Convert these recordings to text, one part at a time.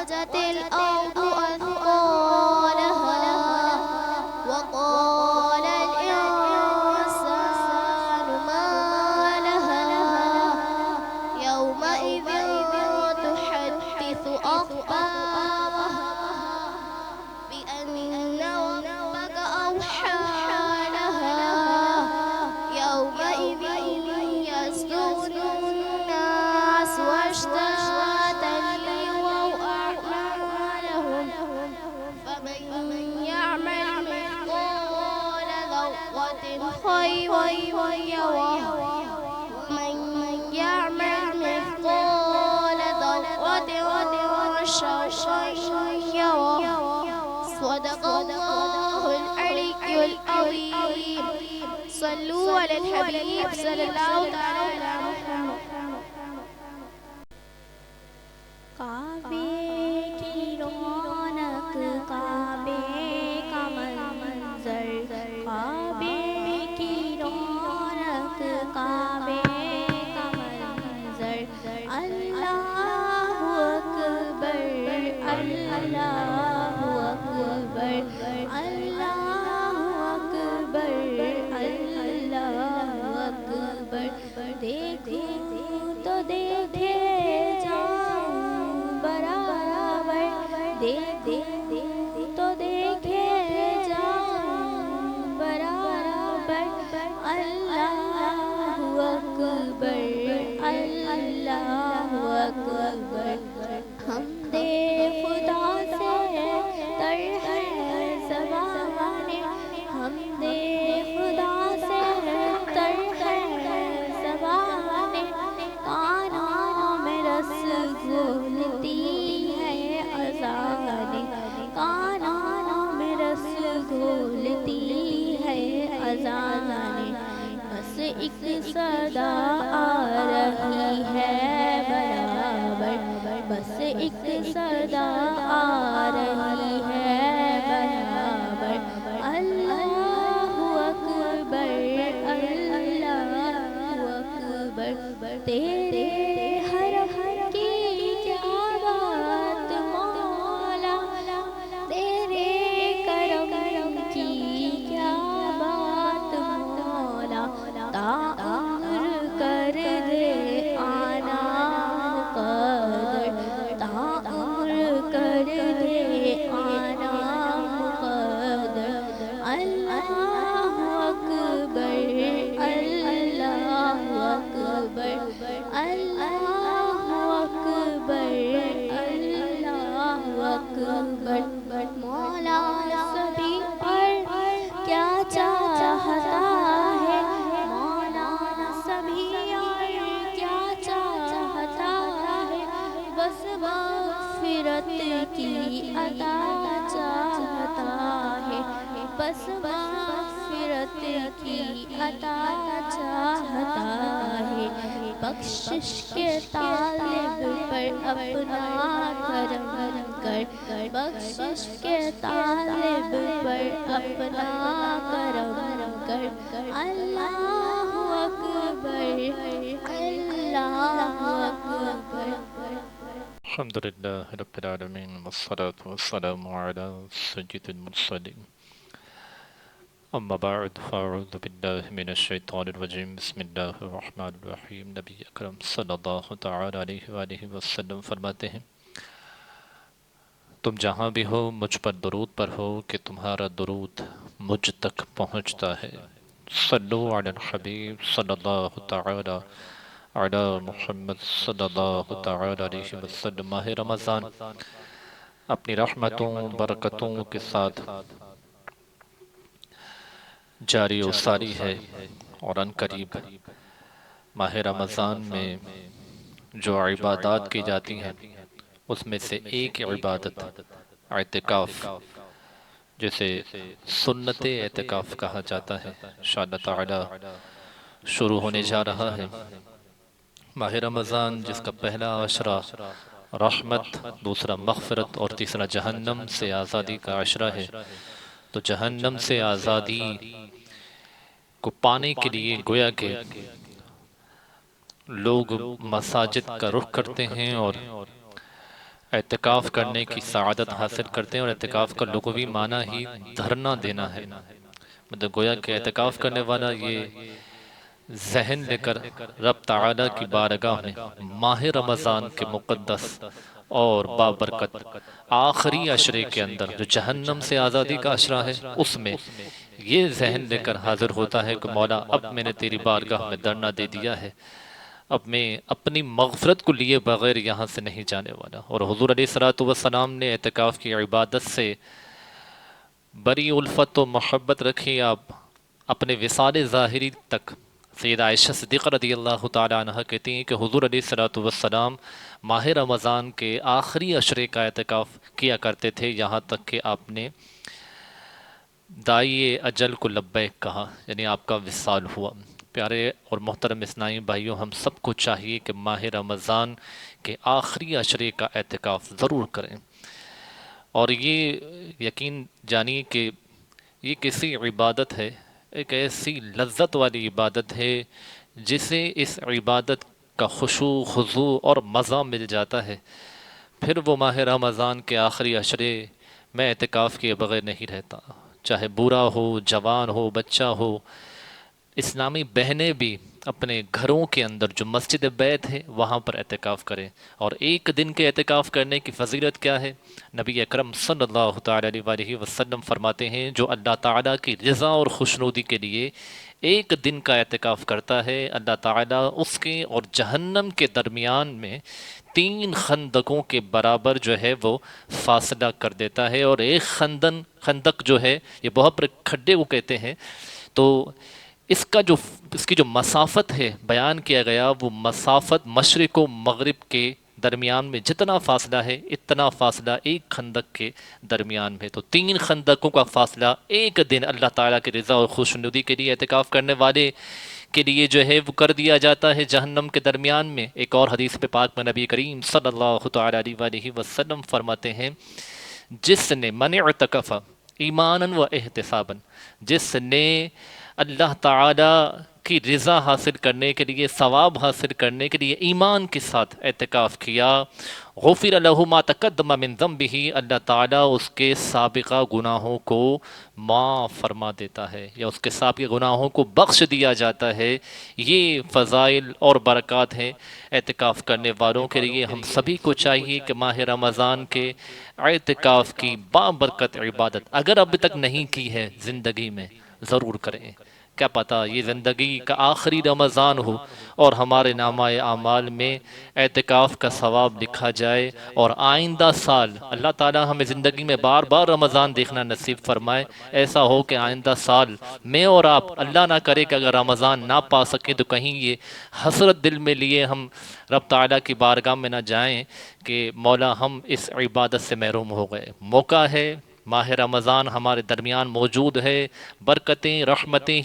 وأخرجت الأرض أثقالها وقال الإنسان ما لها يومئذ تحدث أخبارها بأن ربك أوحى لها يومئذ يصدر الناس أشتاتا ليروا أعمالهم فمن يعمل مثقال ذرة خيرا يره ومن يعمل مثقال ذرة شرا يره صدق الله العلي العظيم صلوا على الحبيب صلى الله تعالى على محمد کعبے کی رونق کعبے کا منظر کعبے کی رونق کعبے کا منظر اللہ اکبر اللہ اکبر اللہ اکبر اللہ اکبر دیکھو تو دیکھے برابر دیکھو تو دیکھے جاؤں برابر اللہ اکبر اللہ اکبر حمد خدا سے تر ہے زبان حمد خدا سے تر ہے زبان کانوں میں رس گھولتی ہے اذان کانوں میں رس گھولتی ہے اذان بس ایک صدا آ رہی ہے برابر بس ایک صدا آ رہی ہے برابر اللہ اکبر اللہ اکبر تیرے حرم کی کیا بات مولا تیرے کرم کی کیا بات مولا تا عمر کر دے آنا مقدر تا عمر کر دے آنا مقدر اللہ اکبر اللہ اکبر اللہ اکبر اللہ اکبر مولا سبھی پر کیا چاہتا ہے مولا سبھی اور کیا چاہتا ہے بس مغفرت کی عطا چاہتا ہے بس مغفرت کی عطا چاہتا ہے بخشش کے طالب پر اپنا کرم کر بخشش کے طالب پر اپنا کرم کر اللہ اکبر اللہ اکبر الحمدللہ رب العالمین والصلاة والسلام علی سید المرسلین اما بعد فاعوذ باللہ من الشیطان الرجیم بسم اللہ الرحمن الرحیم نبی اکرم صلی اللہ تعالی علیہ وآلہ وسلم فرماتے ہیں تم جہاں بھی ہو مجھ پر درود پر ہو کہ تمہارا درود مجھ تک پہنچتا ہے صلو علی الحبیب صلی اللہ تعالی علی محمد صلی اللہ تعالی علیہ وسلم ماہ رمضان اپنی رحمتوں برکتوں کے ساتھ جاری و ساری ہے اور ان قریب ماہ رمضان میں جو عبادات کی جاتی ہیں اس میں سے ایک عبادت اعتکاف جسے سنت اعتکاف کہا جاتا ہے انشاءاللہ تعالی شروع ہونے جا رہا ہے ماہ رمضان جس کا پہلا عشرہ رحمت دوسرا مغفرت اور تیسرا جہنم سے آزادی کا عشرہ ہے تو جہنم سے آزادی کو پانے کے لیے گویا کہ لوگ مساجد کا رخ کرتے ہیں اور اعتکاف کرنے کی سعادت حاصل کرتے ہیں، اور اعتکاف کا لغوی معنی ہی دھرنا دینا ہے، مطلب گویا کہ اعتکاف کرنے والا یہ ذہن لے کر رب تعالیٰ کی بارگاہ میں ماہ رمضان کے مقدس اور بابرکت آخری عشرے کے اندر جو جہنم سے آزادی کا عشرہ ہے، اس میں یہ ذہن لے کر حاضر ہوتا ہے کہ مولا اب میں نے تیری بارگاہ میں دھرنا دے دیا ہے، اب میں اپنی مغفرت کو لیے بغیر یہاں سے نہیں جانے والا۔ اور حضور علیہ السلام نے اعتکاف کی عبادت سے بڑی الفت و محبت رکھی۔ آپ اپنے وصال ظاہری تک سیدہ عائشہ صدیقہ رضی اللہ تعالیٰ عنہ کہتی ہیں کہ حضور علیہ السلام ماہ رمضان کے آخری عشرے کا اعتکاف کیا کرتے تھے، یہاں تک کہ آپ نے دائی اجل کو لبیک کہا، یعنی آپ کا وصال ہوا۔ پیارے اور محترم اسلامی بھائیوں، ہم سب کو چاہیے کہ ماہ رمضان کے آخری عشرے کا اعتکاف ضرور کریں، اور یہ یقین جانیے کہ یہ کسی عبادت ہے، ایک ایسی لذت والی عبادت ہے جسے اس عبادت کا خشوع خضوع اور مزہ مل جاتا ہے، پھر وہ ماہ رمضان کے آخری عشرے میں اعتکاف کیے بغیر نہیں رہتا، چاہے بوڑھا ہو، جوان ہو، بچہ ہو۔ اسلامی بہنیں بھی اپنے گھروں کے اندر جو مسجد بیت ہے وہاں پر اعتکاف کریں۔ اور ایک دن کے اعتکاف کرنے کی فضیلت کیا ہے؟ نبی اکرم صلی اللہ تعالیٰ علیہ وسلم فرماتے ہیں، جو اللہ تعالیٰ کی رضا اور خوشنودی کے لیے ایک دن کا اعتکاف کرتا ہے، اللہ تعالیٰ اس کے اور جہنم کے درمیان میں 3 خندقوں کے برابر جو ہے وہ فاصلہ کر دیتا ہے۔ اور ایک خندق جو ہے، یہ بہت بڑے کھڈے کو کہتے ہیں، تو اس کی جو مسافت ہے بیان کیا گیا، وہ مسافت مشرق و مغرب کے درمیان میں جتنا فاصلہ ہے اتنا فاصلہ ایک خندق کے درمیان میں، تو 3 خندقوں کا فاصلہ ایک دن اللہ تعالیٰ کی رضا اور خوشنودی کے لیے اعتکاف کرنے والے کے لیے جو ہے وہ کر دیا جاتا ہے جہنم کے درمیان میں۔ ایک اور حدیث پہ پاک میں نبی کریم صلی اللہ تعالیٰ علیہ وسلم فرماتے ہیں، جس نے من اعتکف ایمانا و احتسابا، جس نے اللہ تعالیٰ کی رضا حاصل کرنے کے لیے، ثواب حاصل کرنے کے لیے ایمان کے ساتھ اعتکاف کیا، غفر لہ ما تقدم من ذنبہ، اللہ تعالیٰ اس کے سابقہ گناہوں کو معاف فرما دیتا ہے، یا اس کے سابقہ گناہوں کو بخش دیا جاتا ہے۔ یہ فضائل اور برکات ہیں اعتکاف کرنے والوں کے لیے۔ ہم سبھی کو چاہیے کہ ماہ رمضان کے اعتکاف کی بابرکت عبادت اگر ابھی تک نہیں کی ہے زندگی میں، ضرور کریں۔ کیا پتہ یہ زندگی کا آخری رمضان ہو اور ہمارے نامہ اعمال میں اعتکاف کا ثواب لکھا جائے، اور آئندہ سال اللہ تعالیٰ ہمیں زندگی میں بار بار رمضان دیکھنا نصیب فرمائے۔ ایسا ہو کہ آئندہ سال میں اور آپ، اللہ نہ کرے کہ اگر رمضان نہ پا سکیں تو کہیں یہ حسرت دل میں لیے ہم رب تعالیٰ کی بارگاہ میں نہ جائیں کہ مولا ہم اس عبادت سے محروم ہو گئے۔ موقع ہے، ماہ رمضان ہمارے درمیان موجود ہے، برکتیں رحمتیں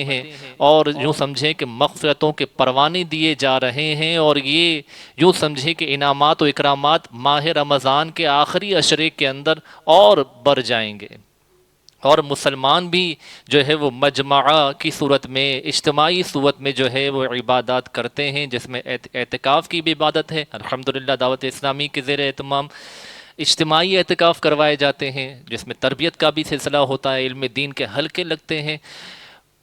ہیں، اور یوں سمجھیں کہ مغفرتوں کے پروانے دیے جا رہے ہیں، اور یہ یوں سمجھیں کہ انعامات و اکرامات ماہ رمضان کے آخری عشرے کے اندر اور بڑھ جائیں گے۔ اور مسلمان بھی جو ہے وہ مجمعہ کی صورت میں، اجتماعی صورت میں جو ہے وہ عبادات کرتے ہیں، جس میں اعتکاف کی بھی عبادت ہے۔ الحمدللہ دعوت اسلامی کے زیر اہتمام اجتماعی اعتکاف کروائے جاتے ہیں، جس میں تربیت کا بھی سلسلہ ہوتا ہے، علم دین کے حلقے لگتے ہیں،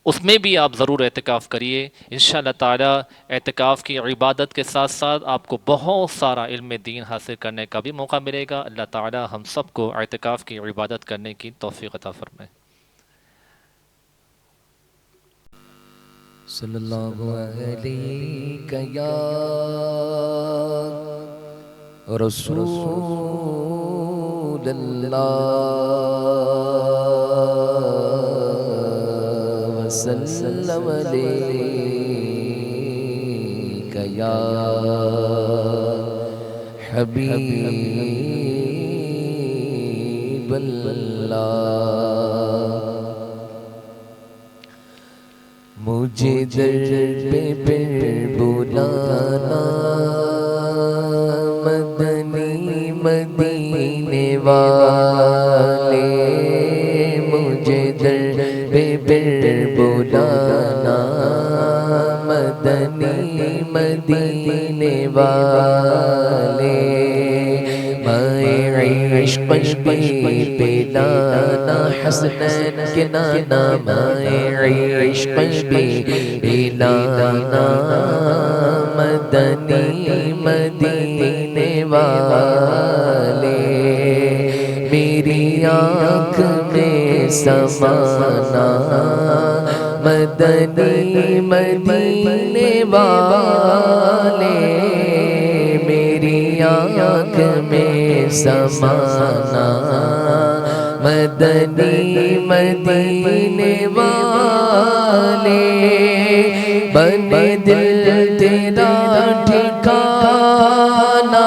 اس میں بھی آپ ضرور اعتکاف کریے۔ انشاءاللہ تعالی اعتکاف کی عبادت کے ساتھ ساتھ آپ کو بہت سارا علم دین حاصل کرنے کا بھی موقع ملے گا۔ اللہ تعالی ہم سب کو اعتکاف کی عبادت کرنے کی توفیق عطا فرمائے۔ صلی اللہ علیہ یا رسول اللہ وسلم علیک یا حبیب اللہ۔ مجھے در پہ پھر بلانا مدنی مدینے والے، مجھے در پہ پھر بلانا مدنی مدینے والے، عشق بھی پلانا حسنین کے نانا مائے عشق بھی پلانا مدنی مدینے والے میری آنکھ میں سمانا مدنی مدینے والے میری آنکھ میں سمانا مدنی مدینے والے بنے دل تیرا ٹھکانا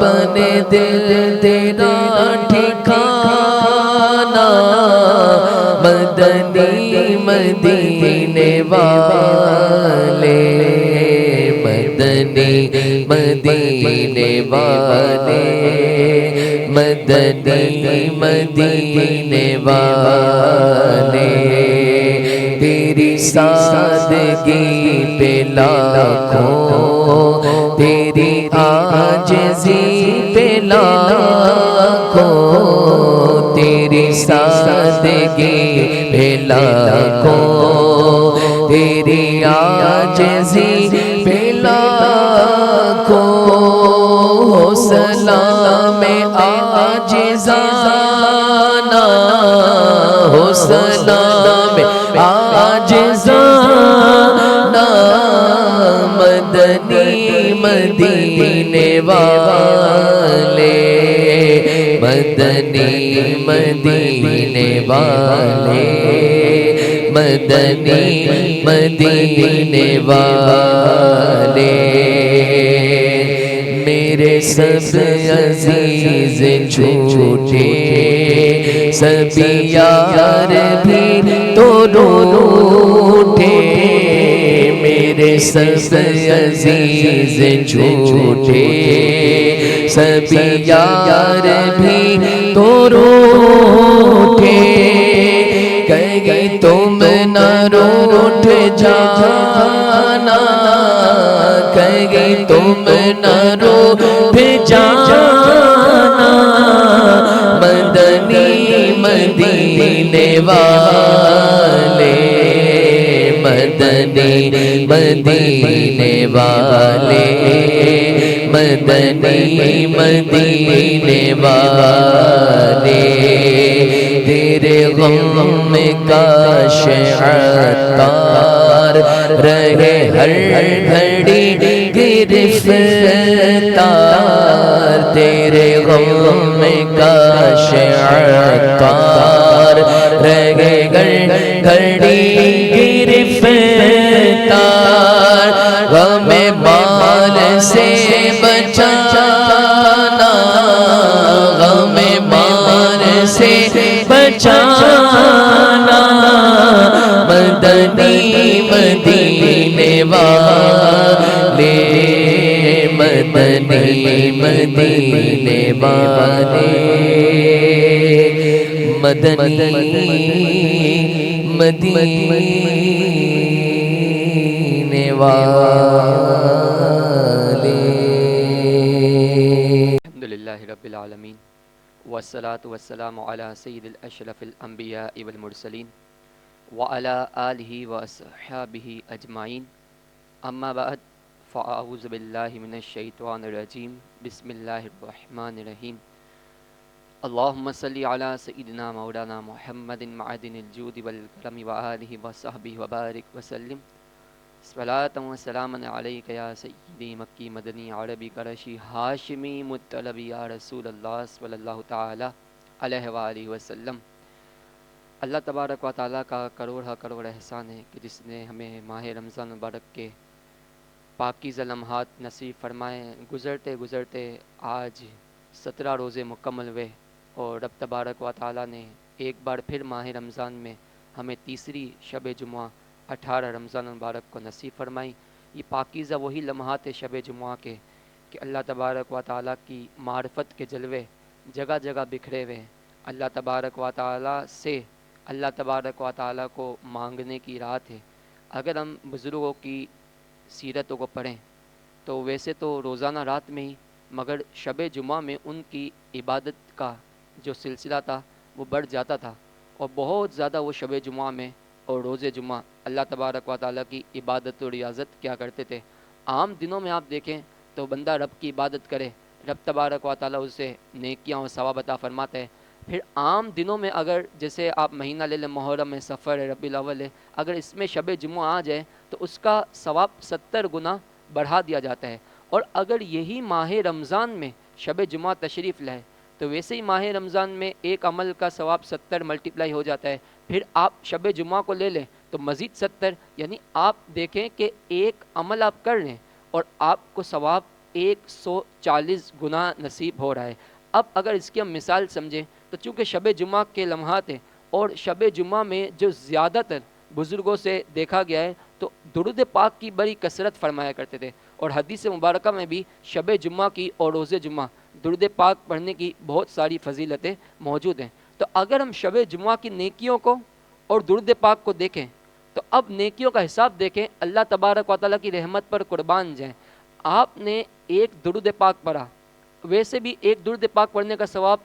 بنے دل تیرا ٹھکانا مدنی مدینے والے مدنی مدینے والے مدنی مدینے والے تیری سادگی پہ لاکھوں تیری عاجزی پہ لاکھوں تیری سادگی پہ لاکھوں تیری عاجزی پہ لاکھوں سلام عاجزانہ ہو سلام عاجزانہ مدنی مدینے والے مدنی مدینے والے مدنی مدینے والے میرے سب عزیز جھوٹے سبھی یار بھی تو روٹے میرے سب عزیز جھوٹے سبھی یار بھی تو روٹے کہیں تم نہ روٹ جانا کہیں تم نہ روٹ جانا مدنی مدینے والے مدنی مدینے والے مدنی مدینے والے تیرے غم کاش عطار رہے ہر گھڑی گرفتار تیرے غم کاش عطار رہے گھڑی گرفتار غم مال سے بچانا غم مال سے بچانا مدنی مدینے والے مدنی مدینے والے مدنی مدینے والے الحمدللہ رب العالمین والصلاة والسلام علی سید الاشرف الانبیاء والمرسلین وعلی آلہ واصحابہ اجمعین اما بعد فاعوذ باللہ من الشیطان الرجیم بسم اللہ الرحمن الرحیم اللہم صلی علی سیدنا مولانا محمد معدن الجود والکرم وآلہ وصحبہ وبارک وسلم صلاة و سلاما علیک یا سیدی مکی مدنی عربی قرشی ہاشمی مطلبی یا رسول اللہ صلی اللہ تعالی علیہ وآلہ وسلم۔ اللہ تبارک و تعالیٰ کا کروڑ احسان ہے کہ جس نے ہمیں ماہ رمضان مبارک کے پاکیزہ لمحات نصیب فرمائے۔ گزرتے گزرتے آج 17 روزے مکمل ہوئے اور رب تبارک و تعالیٰ نے ایک بار پھر ماہ رمضان میں ہمیں تیسری شب جمعہ 18 رمضان مبارک کو نصیب فرمائی۔ یہ پاکیزہ وہی لمحات شب جمعہ کے کہ اللہ تبارک و تعالیٰ کی معرفت کے جلوے جگہ جگہ بکھرے ہوئے ہیں۔ اللہ تبارک و تعالیٰ سے اللہ تبارک و تعالیٰ کو مانگنے کی رات ہے۔ اگر ہم بزرگوں کی سیرتوں کو پڑھیں تو ویسے تو روزانہ رات میں ہی مگر شب جمعہ میں ان کی عبادت کا جو سلسلہ تھا وہ بڑھ جاتا تھا، اور بہت زیادہ وہ شب جمعہ میں اور روز جمعہ اللہ تبارک و تعالیٰ کی عبادت و ریاضت کیا کرتے تھے۔ عام دنوں میں آپ دیکھیں تو بندہ رب کی عبادت کرے، رب تبارک و تعالیٰ اسے نیکیاں اور ثواب عطا فرماتا ہے۔ پھر عام دنوں میں اگر جیسے آپ مہینہ لے لیں، محرم ہے، سفر ہے، ربیع الاول ہے، اگر اس میں شب جمعہ آ جائے تو اس کا ثواب 70 گنا بڑھا دیا جاتا ہے۔ اور اگر یہی ماہ رمضان میں شب جمعہ تشریف لائے تو ویسے ہی ماہ رمضان میں ایک عمل کا ثواب 70 ملٹیپلائی ہو جاتا ہے۔ پھر آپ شب جمعہ کو لے لیں تو مزید 70، یعنی آپ دیکھیں کہ ایک عمل آپ کر رہے ہیں اور آپ کو ثواب 140 گنا نصیب ہو رہا ہے۔ اب اگر اس کی ہم مثال سمجھیں تو چونکہ شب جمعہ کے لمحات ہیں اور شب جمعہ میں جو زیادہ تر بزرگوں سے دیکھا گیا ہے تو درود پاک کی بڑی کثرت فرمایا کرتے تھے، اور حدیث مبارکہ میں بھی شب جمعہ کی اور روز جمعہ درود پاک پڑھنے کی بہت ساری فضیلتیں موجود ہیں۔ تو اگر ہم شب جمعہ کی نیکیوں کو اور درود پاک کو دیکھیں تو اب نیکیوں کا حساب دیکھیں، اللہ تبارک و تعالیٰ کی رحمت پر قربان جائیں۔ آپ نے ایک درود پاک پڑھا، ویسے بھی ایک درود پاک پڑھنے کا ثواب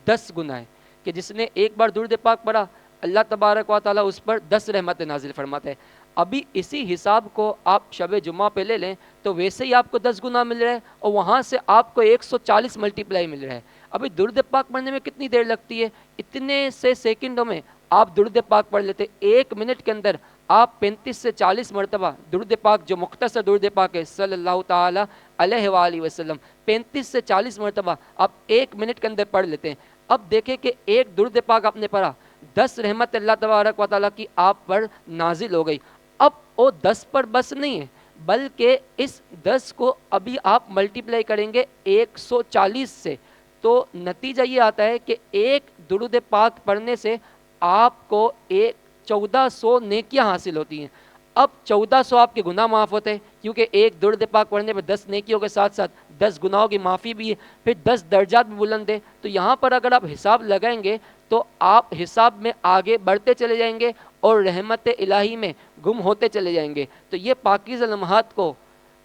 10 گنا ہے، کہ جس نے ایک بار درود پاک پڑھا اللہ تبارک و تعالیٰ اس پر 10 رحمت نازل فرماتا ہے۔ ابھی اسی حساب کو آپ شب جمعہ پہ لے لیں تو ویسے ہی آپ کو 10 گنا مل رہا ہے، اور وہاں سے آپ کو 140 ملٹیپلائی مل رہا ہے۔ ابھی درود پاک پڑھنے میں کتنی دیر لگتی ہے؟ اتنے سے سیکنڈوں میں آپ درود پاک پڑھ لیتے۔ 1 منٹ کے اندر آپ 35 سے 40 مرتبہ درود پاک، جو مختصر درود پاک ہے صلی اللہ تعالیٰ علیہ وآلہ وسلم، 35 سے 40 مرتبہ آپ 1 منٹ کے اندر پڑھ لیتے ہیں۔ اب دیکھیں کہ ایک درود پاک آپ نے پڑھا، 10 رحمت اللہ تبارک و تعالیٰ کی آپ پر نازل ہو گئی۔ اب وہ 10 پر بس نہیں ہے، بلکہ اس 10 کو ابھی آپ ملٹیپلائی کریں گے 140 سے، تو نتیجہ یہ آتا ہے کہ ایک درود پاک پڑھنے سے آپ کو 1400 نیکیاں حاصل ہوتی ہیں۔ اب 1400 آپ کے گناہ معاف ہوتے ہیں، کیونکہ ایک درود پاک پڑھنے پہ 10 نیکیوں کے ساتھ ساتھ 10 گناہوں کی معافی بھی ہے، پھر 10 درجات بھی بلند ہیں۔ تو یہاں پر اگر آپ حساب لگائیں گے تو آپ حساب میں آگے بڑھتے چلے جائیں گے اور رحمت الہی میں گم ہوتے چلے جائیں گے۔ تو یہ پاکیزہ لمحات کو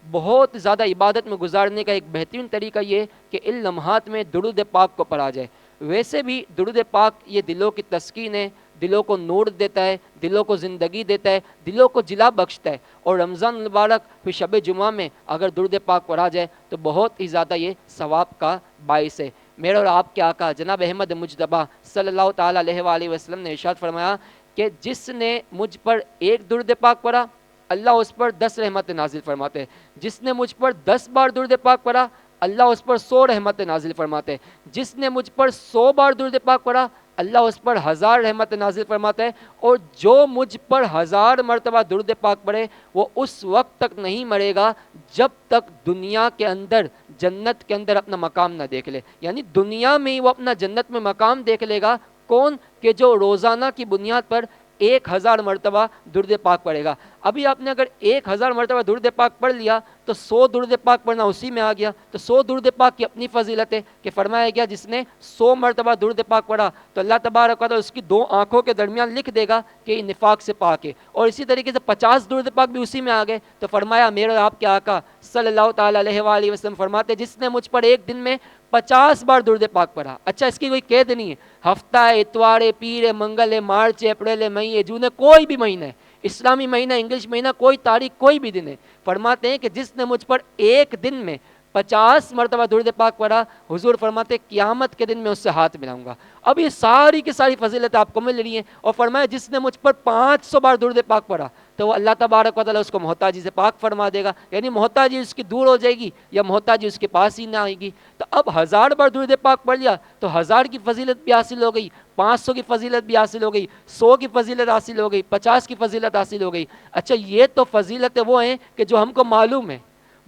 بہت زیادہ عبادت میں گزارنے کا ایک بہترین طریقہ یہ ہے کہ ان لمحات میں درود پاک کو پڑھا جائے۔ ویسے بھی درود پاک یہ دلوں کی تسکین ہے، دلوں کو نور دیتا ہے، دلوں کو زندگی دیتا ہے، دلوں کو جلا بخشتا ہے، اور رمضان مبارک پھر شب جمعہ میں اگر درود پاک پڑھا جائے تو بہت ہی زیادہ یہ ثواب کا باعث ہے۔ میرے اور آپ کے آقا جناب احمد مجتبیٰ صلی اللہ تعالیٰ علیہ وآلہ وسلم نے ارشاد فرمایا کہ جس نے مجھ پر ایک درود پاک پڑھا اللہ اس پر 10 رحمت نازل فرماتے ہیں، جس نے مجھ پر 10 بار درود پاک پڑھا اللہ اس پر 100 رحمت نازل فرماتے ہیں، جس نے مجھ پر 100 بار درود پاک پڑھا اللہ اس پر 1000 رحمت نازل فرماتا ہے، اور جو مجھ پر 1000 مرتبہ درود پاک پڑھے وہ اس وقت تک نہیں مرے گا جب تک دنیا کے اندر جنت کے اندر اپنا مقام نہ دیکھ لے۔ یعنی دنیا میں ہی وہ اپنا جنت میں مقام دیکھ لے گا۔ کون؟ کہ جو روزانہ کی بنیاد پر 1000 مرتبہ درود پاک پڑھے گا۔ ابھی آپ نے اگر 1000 مرتبہ درود پاک پڑھ لیا تو 100 درود پاک پڑھنا اسی میں آ گیا۔ تو 100 درود پاک کی اپنی فضیلت ہے کہ فرمایا گیا جس نے 100 مرتبہ درود پاک پڑھا تو اللہ تبارک و تعالیٰ اس کی 2 آنکھوں کے درمیان لکھ دے گا کہ یہ نفاق سے پاک ہے۔ اور اسی طریقے سے 50 درود پاک بھی اسی میں آ گئے۔ تو فرمایا میرے اور آپ کے آقا صلی اللہ تعالیٰ علیہ وآلہ وسلم فرماتے جس نے مجھ پر ایک دن میں 50 بار درود پاک پڑھا، اچھا اس کی کوئی قید نہیں ہے، ہفتہ ہے، اتوار ہے، پیر ہے، منگل ہے، مارچ ہے، اپریل ہے، مئی ہے، جون ہے، کوئی بھی مہینہ ہے، اسلامی مہینہ، انگلش مہینہ، کوئی تاریخ، کوئی بھی دن ہے، فرماتے ہیں کہ جس نے مجھ پر ایک دن میں 50 مرتبہ درود پاک پڑھا حضور فرماتے قیامت کے دن میں اس سے ہاتھ ملاؤں گا۔ اب یہ ساری کی ساری فضیلت آپ کو مل رہی ہیں۔ اور فرمایا جس نے مجھ پر 500 بار درود پاک پڑھا تو وہ اللہ تبارک و تعالیٰ اس کو محتاجی سے پاک فرما دے گا، یعنی محتاجی اس کی دور ہو جائے گی یا محتاجی اس کے پاس ہی نہ آئے گی۔ تو اب 1000 بار درود پاک پڑھ لیا تو 1000 کی فضیلت بھی حاصل ہو گئی، 500 کی فضیلت بھی حاصل ہو گئی، 100 کی فضیلت حاصل ہو گئی، 50 کی فضیلت حاصل ہو گئی۔ اچھا یہ تو فضیلتیں وہ ہیں کہ جو ہم کو معلوم ہے،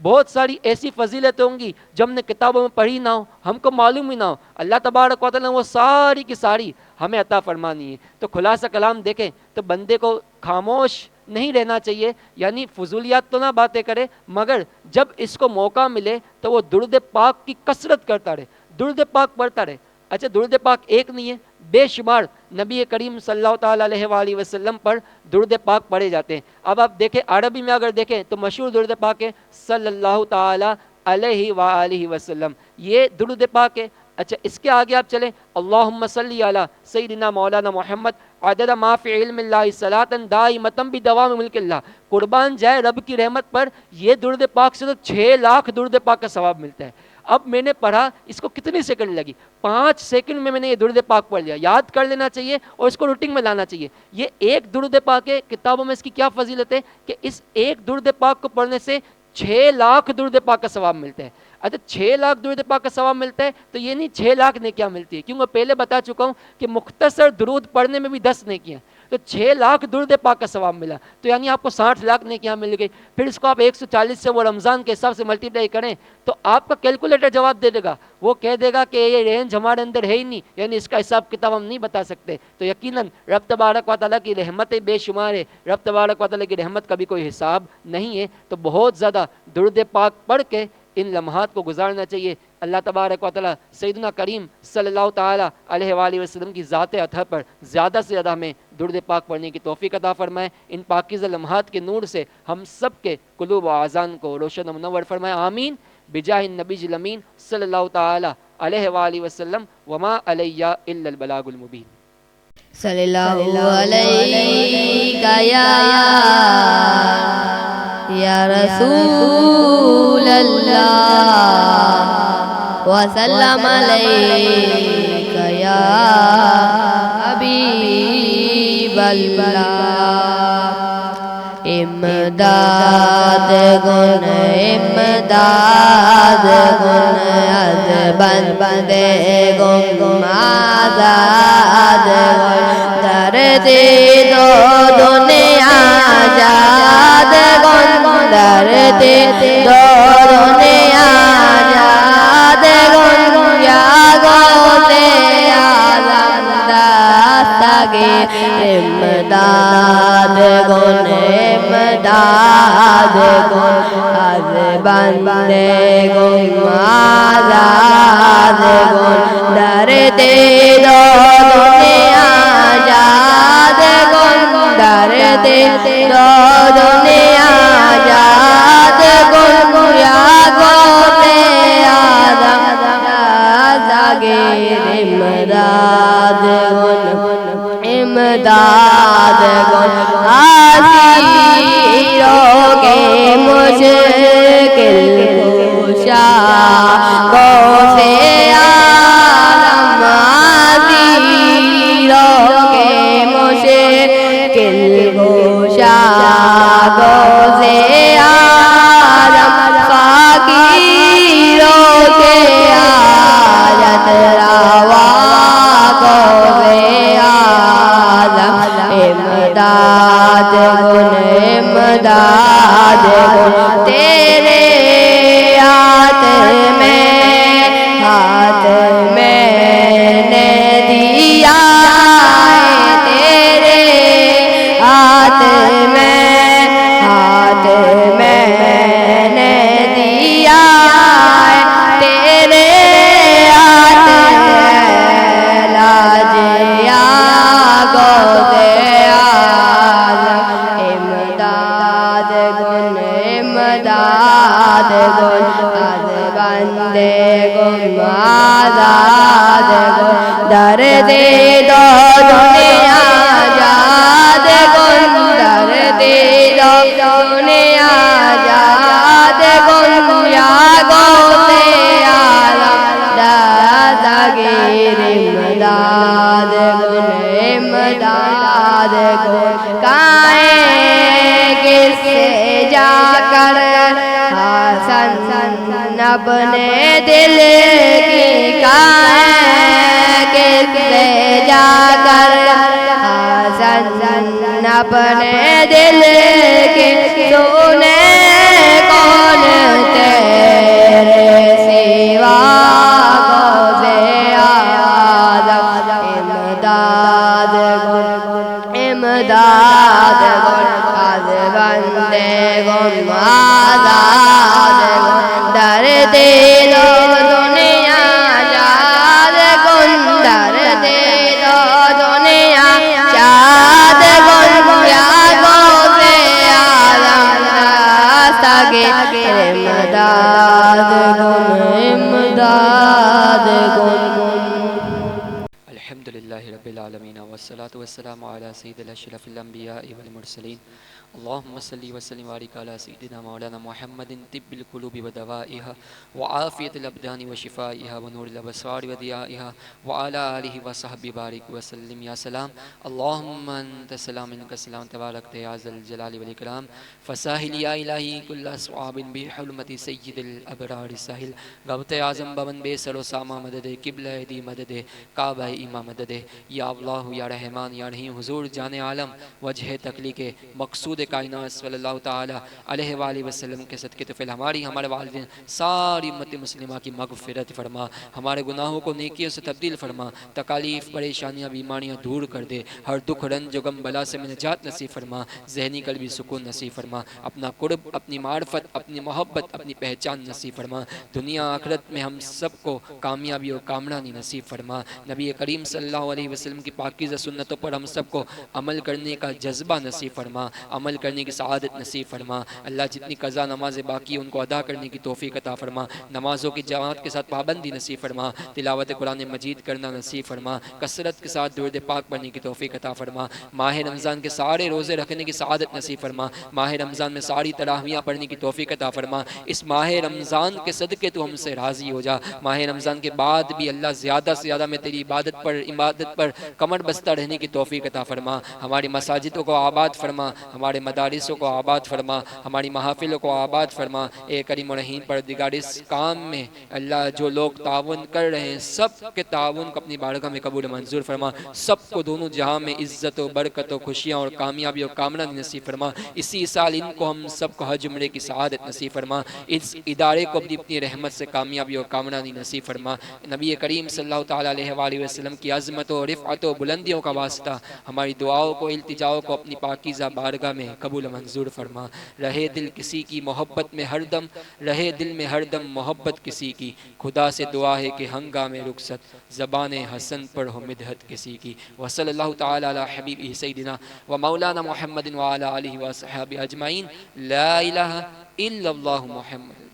بہت ساری ایسی فضیلتیں ہوں گی جو ہم نے کتابوں میں پڑھی نہ ہو، ہم کو معلوم ہی نہ ہو، اللہ تبارک و تعالیٰ نے وہ ساری کی ساری ہمیں عطا فرمانی ہے۔ تو خلاصہ کلام دیکھیں تو بندے کو خاموش نہیں رہنا چاہیے، یعنی فضولیات تو نہ باتیں کرے، مگر جب اس کو موقع ملے تو وہ درود پاک کی کثرت کرتا رہے، درود پاک پڑھتا رہے۔ اچھا درود پاک ایک نہیں ہے، بے شمار نبی کریم صلی اللہ تعالیٰ علیہ وآلہ وسلم پر درود پاک پڑھے جاتے ہیں۔ اب آپ دیکھیں عربی میں اگر دیکھیں تو مشہور درود پاک ہے صلی اللہ تعالیٰ علیہ وآلہ وسلم، یہ درود پاک ہے۔ اچھا اس کے آگے آپ چلیں، اللہم صلی علی سیدنا مولانا محمد عدد ما فی علم اللہ صلاۃ دائمۃ بدوام ملک اللہ، قربان جائے رب کی رحمت پر یہ درود پاک سے تو 6 لاکھ درود پاک کا ثواب ملتا ہے۔ اب میں نے پڑھا، اس کو کتنی سیکنڈ لگی؟ 5 سیکنڈ میں نے یہ درود پاک پڑھ لیا۔ یاد کر لینا چاہیے اور اس کو روٹین میں لانا چاہیے۔ یہ ایک درود پاک ہے، کتابوں میں اس کی کیا فضیلت ہے کہ اس ایک درود پاک کو پڑھنے سے 6 لاکھ درود پاک کا ثواب ملتا ہے۔ اچھا 6 لاکھ درود پاک کا ثواب ملتا ہے تو یہ نہیں 6 لاکھ نیکیاں ملتی ہے، کیونکہ پہلے بتا چکا ہوں کہ مختصر درود پڑھنے میں بھی 10 نیکیاں، تو 6 لاکھ درود پاک کا ثواب ملا، تو یعنی آپ کو 60 لاکھ نیکیاں مل گئی۔ پھر اس کو آپ 140 سے وہ رمضان کے حساب سے ملٹیپلائی کریں تو آپ کا کیلکولیٹر جواب دے دے گا، وہ کہہ دے گا کہ یہ رینج ہمارے اندر ہے ہی نہیں، یعنی اس کا حساب کتاب ہم نہیں بتا سکتے۔ تو یقیناً رب تبارک و تعالیٰ کی رحمتیں بے شمار ہے، رب تبارک و تعالیٰ کی رحمت کا بھی کوئی حساب نہیں ہے۔ تو بہت زیادہ درود پاک پڑھ کے ان لمحات کو گزارنا چاہیے۔ اللہ تبارک و تعالیٰ سیدنا کریم صلی اللہ تعالیٰ علیہ وآلہ وسلم کی ذات اطہر پر زیادہ سے زیادہ ہمیں درود پاک پڑھنے کی توفیق عطا فرمائے۔ ان پاکیزہ لمحات کے نور سے ہم سب کے قلوب و اذان کو روشن و منور فرمائے، آمین بجاہ النبی الامین صلی اللہ تعالیٰ علیہ وآلہ وسلم، وما علیہ الا البلاغ المبین۔ صلی اللہ علیہ یا رسول اللہ وسلم علیک یا حبیب اللہ۔ امداد گن امداد گن از بندے گم آزاد گن درد دو دنیا جاد گن درد دو دنیا جاد گن یا گوتے آزم دستگی امداد گن امداد گن از بندے گم آزاد گن درد دو دنیا جاد گن درد دو دنیا جاد گن یا گوتے آدم دستگیر امداد گن امداد گن آسیروں کے مشکل کشا غوثِ عالم آسیروں کے مشکل کشا غوثِ عالم فقیروں کے حاجت روا غوثِ عالم امداد گن امداد گن تیرے ہاتھ میں نے دیا ہے، تیرے ہاتھ میں نے دیا ہے، تیرے ہاتھ لاج یا غوثِ عالم امداد گن امداد گن از بندے گم آزاد گن درد دو دنیا جاد گن درد دو دنیا جاد گن یا غوثِ عالم دستگیر امداد گن امداد گن کائیں کس سے جا کر حسن اپنے دل کی کائیں کس سے جا کر حسن اپنے دل کی سنے کون تیرے سوا غوثِ عالم امداد گن امداد گن از بندے گم آزاد گن درد دو دنیا جاد گن درد دو دنیا جاد گن یا غوثِ عالم دستگیر امداد کن امداد کن الحمدللہ رب العالمین والصلاة والسلام علی سید الاشرف الانبیاء والمرسلین اللہم صلی وسلم وبارک علی سیدنا مولانا محمد طب القلوب ودوائها وعافیت الابدان وشفائها ونور الابصار وضیائها وعلی آلہ وصحبہ بارک وسلم یا سلام اللہم انت السلام منک السلام تبارک یا ذا الجلال والاکرام فساہل یا الہی کل صعاب بحرمت سید الابرار ساحل غوث اعظم بون بے سر و سامہ مدد قبلہ دی مدد کعبہ امام مدد یا اللہ یا رحمان یا رحیم حضور جان عالم وجہ تخلیق مقصود کائنات صلی اللہ تعالی علیہ وآلہ وسلم کے صدقے تو فیل ہماری ہمارے والدین ساری امت مسلمہ کی مغفرت فرما، ہمارے گناہوں کو نیکیوں سے تبدیل فرما، تکالیف پریشانیاں بیماریاں دور کر دے، ہر دکھ رنج و غم بلا سے نجات نصیب فرما، ذہنی قلبی سکون نصیب فرما، اپنا قرب اپنی معرفت اپنی محبت اپنی پہچان نصیب فرما، دنیا آخرت میں ہم سب کو کامیابی اور کامرانی نصیب فرما، نبی کریم صلی اللہ علیہ وسلم کی پاکیزہ سنتوں پر ہم سب کو عمل کرنے کا جذبہ نصیب فرما، عمل کرنے کی سعادت نصیب فرما، اللہ جتنی قضا نمازیں باقی ان کو ادا کرنے کی توفیق عطا فرما، نمازوں کی جماعت کے ساتھ پابندی نصیب فرما، تلاوت قرآن مجید کرنا نصیب فرما، کثرت کے ساتھ درود پاک پڑھنے کی توفیق عطا فرما، ماہ رمضان کے سارے روزے رکھنے کی سعادت نصیب فرما، ماہ رمضان میں ساری تراویحیاں پڑھنے کی توفیق عطا فرما، اس ماہ رمضان کے صدقے تو ہم سے راضی ہو جا، ماہ رمضان کے بعد بھی اللہ زیادہ سے زیادہ میں تیری عبادت پر کمر بستہ رہنے کی توفیق عطا فرما، ہماری مساجدوں کو آباد فرما، ہمارے مدارسوں کو آباد فرما، ہماری محافلوں کو آباد فرما، اے کریم و رحیم پروردگار اس کام میں اللہ جو لوگ تعاون کر رہے ہیں سب کے تعاون کو اپنی بارگاہ میں قبول منظور فرما، سب کو دونوں جہاں میں عزت و برکت و خوشیاں اور کامیابی اور کامرانی نصیب فرما، اسی سال ان کو ہم سب کو حج عمرے کی سعادت نصیب فرما، اس ادارے کو اپنی رحمت سے کامیابی اور کامرانی نصیب فرما، نبی کریم صلی اللہ تعالیٰ علیہ وآلہ وسلم کی عظمت و رفعت و بلندیوں کا واسطہ ہماری دعاؤں کو التجاؤں کو اپنی پاکیزہ بارگاہ میں قبول منظور فرما، رہے دل کسی کی محبت میں ہر دم، رہے دل میں ہر دم محبت کسی کی، خدا سے دعا ہے کہ ہنگام رخصت زبان حسن پر ہو مدحت کسی کی، وصلی اللہ تعالی علی حبیبہ سیدنا و مولانا محمد وعلی آلہ وصحبہ اجمعین، لا الہ الا اللہ محمد